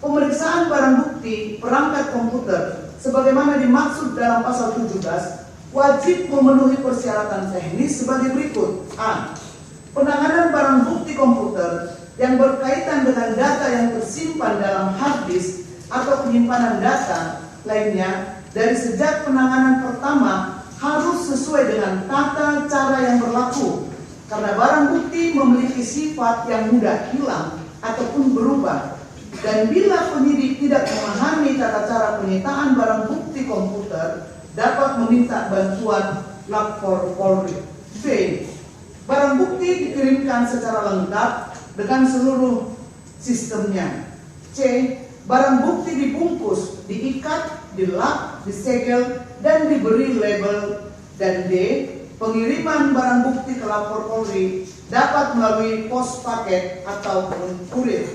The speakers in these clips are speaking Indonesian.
Pemeriksaan barang bukti perangkat komputer sebagaimana dimaksud dalam pasal 17 wajib memenuhi persyaratan teknis sebagai berikut. A. Penanganan barang bukti komputer yang berkaitan dengan data yang tersimpan dalam hard disk atau penyimpanan data lainnya dari sejak penanganan pertama harus sesuai dengan tata cara yang berlaku, karena barang bukti memiliki sifat yang mudah hilang ataupun berubah. Dan bila penyidik tidak memahami tata cara penyitaan barang bukti komputer, dapat meminta bantuan lapor Polri. B. Barang bukti dikirimkan secara lengkap dengan seluruh sistemnya. C. Barang bukti dibungkus, diikat, dilap, disegel, dan diberi label. Dan D. Pengiriman barang bukti ke lapor Polri dapat melalui pos paket ataupun kurir.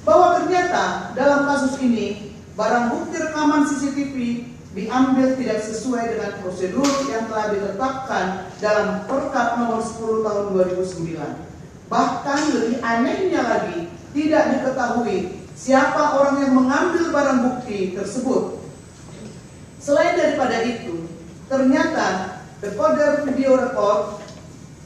Bahwa ternyata dalam kasus ini barang bukti rekaman CCTV diambil tidak sesuai dengan prosedur yang telah ditetapkan dalam Perkap nomor 10 tahun 2009. Bahkan lebih anehnya lagi, tidak diketahui siapa orang yang mengambil barang bukti tersebut. Selain daripada itu, ternyata decoder video record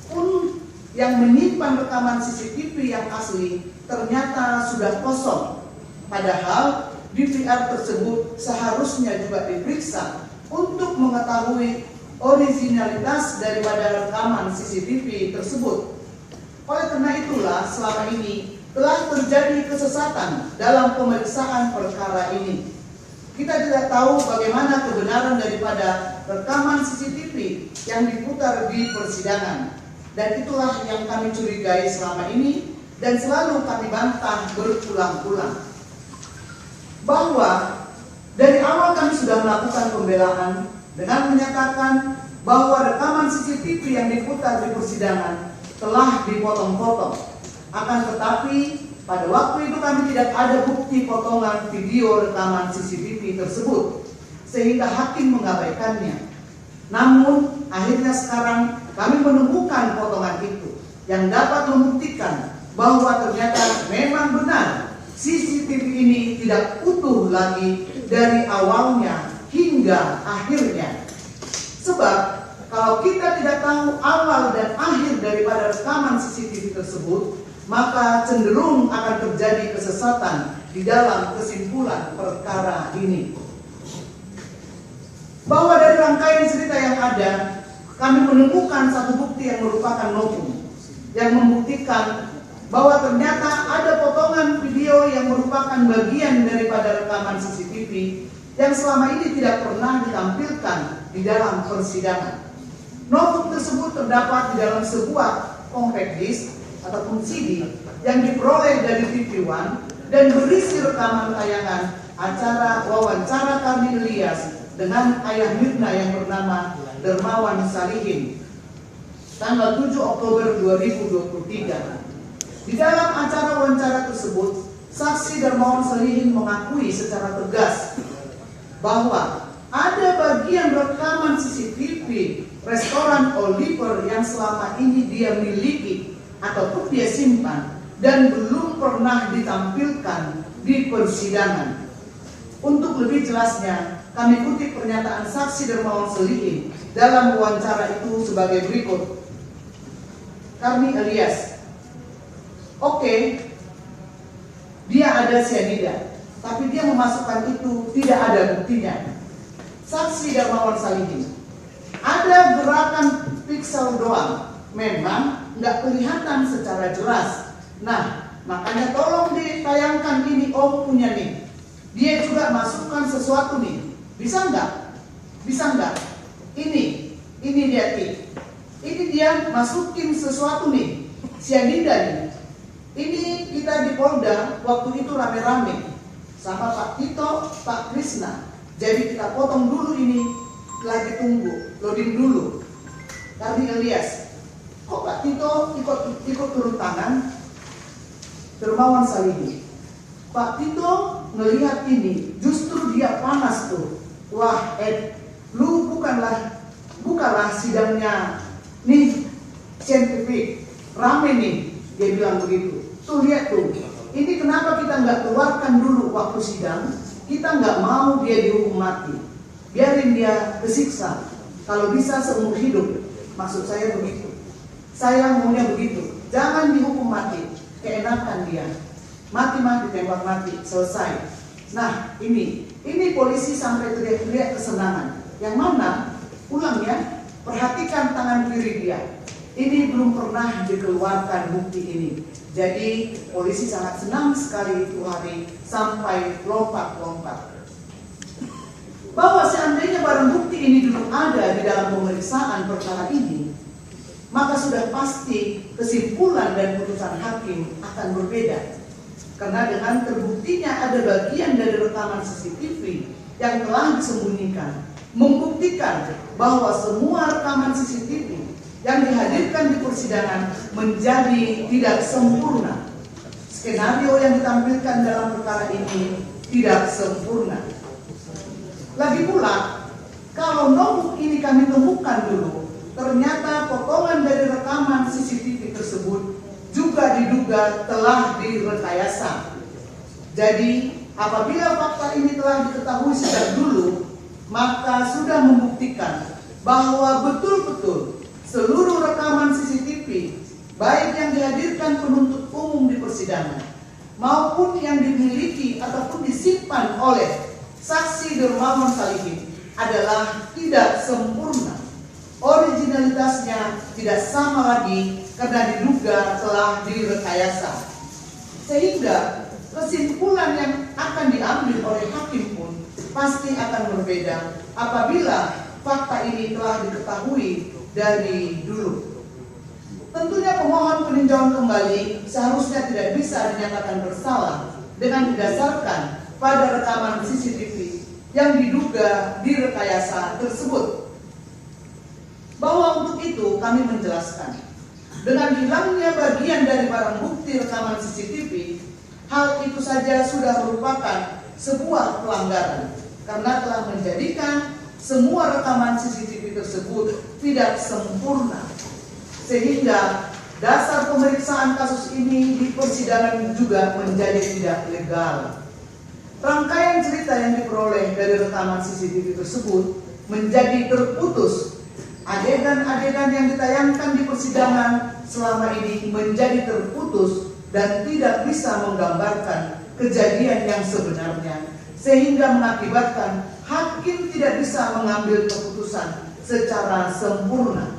pun yang menyimpan rekaman CCTV yang asli ternyata sudah kosong. Padahal DVR tersebut seharusnya juga diperiksa untuk mengetahui originalitas daripada rekaman CCTV tersebut. Oleh karena itulah selama ini telah terjadi kesesatan dalam pemeriksaan perkara ini. Kita tidak tahu bagaimana kebenaran daripada rekaman CCTV yang diputar di persidangan. Dan itulah yang kami curigai selama ini dan selalu kami bantah berulang-ulang. Bahwa dari awal kami sudah melakukan pembelaan dengan menyatakan bahwa rekaman CCTV yang diputar di persidangan telah dipotong-potong. Akan tetapi pada waktu itu kami tidak ada bukti potongan video rekaman CCTV tersebut, sehingga hakim mengabaikannya. Namun akhirnya sekarang kami menemukan potongan itu yang dapat membuktikan bahwa ternyata memang benar CCTV ini tidak utuh lagi dari awalnya hingga akhirnya. Sebab kalau kita tidak tahu awal dan akhir daripada rekaman CCTV tersebut, maka cenderung akan terjadi kesesatan di dalam kesimpulan perkara ini. Bahwa dari rangkaian cerita yang ada, kami menemukan satu bukti yang merupakan novum, yang membuktikan bahwa ternyata ada potongan video yang merupakan bagian daripada rekaman CCTV yang selama ini tidak pernah ditampilkan di dalam persidangan. Novum tersebut terdapat di dalam sebuah compact disc ataupun CD yang diperoleh dari TV One dan berisi rekaman tayangan acara wawancara Karni Ilyas dengan ayah Mirna yang bernama Dermawan Salihin tanggal 7 Oktober 2023. Di dalam acara wawancara tersebut, saksi Dermawan Salihin mengakui secara tegas bahwa ada bagian rekaman CCTV restoran Oliver yang selama ini dia miliki ataupun dia simpan dan belum pernah ditampilkan di persidangan. Untuk lebih jelasnya, kami kutip pernyataan saksi Dermawan Salihin dalam wawancara itu sebagai berikut. Karni Ilyas, oke, dia ada cyanida, tapi dia memasukkan itu tidak ada buktinya. Saksi Dermawan Salihin, ada gerakan piksel doang, memang nggak kelihatan secara jelas. Nah, makanya tolong ditayangkan ini, om punya nih. Dia juga masukkan sesuatu nih, bisa nggak? Bisa nggak? Ini dia nih. Ini dia masukin sesuatu nih, cyanida nih. Ini kita di Polda waktu itu rame-rame sama Pak Tito, Pak Krisna. Jadi kita potong dulu ini, lagi tunggu, loading dulu. Karni Ilyas, kok Pak Tito ikut turun tangan? Dermawan Salihin, Pak Tito melihat ini, justru dia panas tuh. Wah lu bukanlah sidangnya nih saintifik, rame nih, dia bilang begitu. Tuh lihat tuh, ini kenapa kita nggak keluarkan dulu waktu sidang? Kita nggak mau dia dihukum mati, biarin dia kesiksa, kalau bisa seumur hidup. Maksud saya begitu, saya maunya begitu. Jangan dihukum mati, keenakan dia, mati tembak mati, selesai. Nah ini polisi sampai teriak-teriak kesenangan. Yang mana, ulang ya, perhatikan tangan kiri dia. Ini belum pernah dikeluarkan bukti ini. Jadi polisi sangat senang sekali itu hari sampai lompat-lompat. Bahwa seandainya barang bukti ini dulu ada di dalam pemeriksaan perkara ini, maka sudah pasti kesimpulan dan putusan hakim akan berbeda. Karena dengan terbuktinya ada bagian dari rekaman CCTV yang telah disembunyikan, membuktikan bahwa semua rekaman CCTV yang dihadirkan di persidangan menjadi tidak sempurna. Skenario yang ditampilkan dalam perkara ini tidak sempurna. Lagi pula, kalau notebook ini kami temukan dulu, ternyata potongan dari rekaman CCTV tersebut juga diduga telah direkayasa. Jadi, apabila fakta ini telah diketahui sejak dulu, maka sudah membuktikan bahwa betul-betul seluruh rekaman CCTV, baik yang dihadirkan penuntut umum di persidangan, maupun yang dimiliki ataupun disimpan oleh saksi Dermawan Salihin adalah tidak sempurna. Originalitasnya tidak sama lagi karena diduga telah direkayasa. Sehingga kesimpulan yang akan diambil oleh hakim pun pasti akan berbeda apabila fakta ini telah diketahui dari dulu. Tentunya pemohon peninjauan kembali seharusnya tidak bisa dinyatakan bersalah dengan didasarkan pada rekaman CCTV yang diduga direkayasa tersebut. Bahwa untuk itu kami menjelaskan, dengan hilangnya bagian dari barang bukti rekaman CCTV, hal itu saja sudah merupakan sebuah pelanggaran karena telah menjadikan semua rekaman CCTV tersebut tidak sempurna, sehingga dasar pemeriksaan kasus ini di persidangan juga menjadi tidak legal. Rangkaian cerita yang diperoleh dari rekaman CCTV tersebut menjadi terputus. Adegan-adegan yang ditayangkan di persidangan selama ini menjadi terputus dan tidak bisa menggambarkan kejadian yang sebenarnya, sehingga mengakibatkan hakim tidak bisa mengambil keputusan secara sempurna.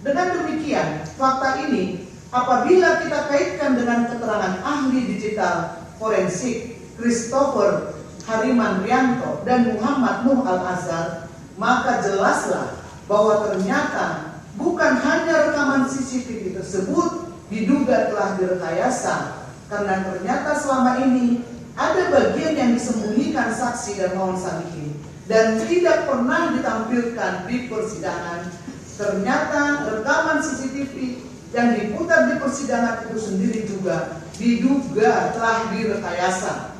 Dengan demikian, fakta ini apabila kita kaitkan dengan keterangan ahli digital forensik Christopher Harimandrianto dan Muhammad Nuh Al-Azhar, maka jelaslah bahwa ternyata bukan hanya rekaman CCTV tersebut diduga telah direkayasa, karena ternyata selama ini ada bagian yang disembunyikan saksi Dermawan Salihin dan tidak pernah ditampilkan di persidangan. Ternyata rekaman CCTV yang diputar di persidangan itu sendiri juga diduga telah direkayasa.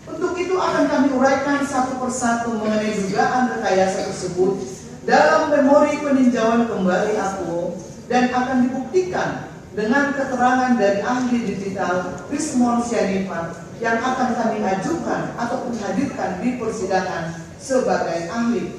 Untuk itu akan kami uraikan satu persatu mengenai dugaan rekayasa tersebut dalam memori peninjauan kembali aku, dan akan dibuktikan dengan keterangan dari ahli digital Rismon Sianipar yang akan kami ajukan ataupun hadirkan di persidangan sebagai ahli.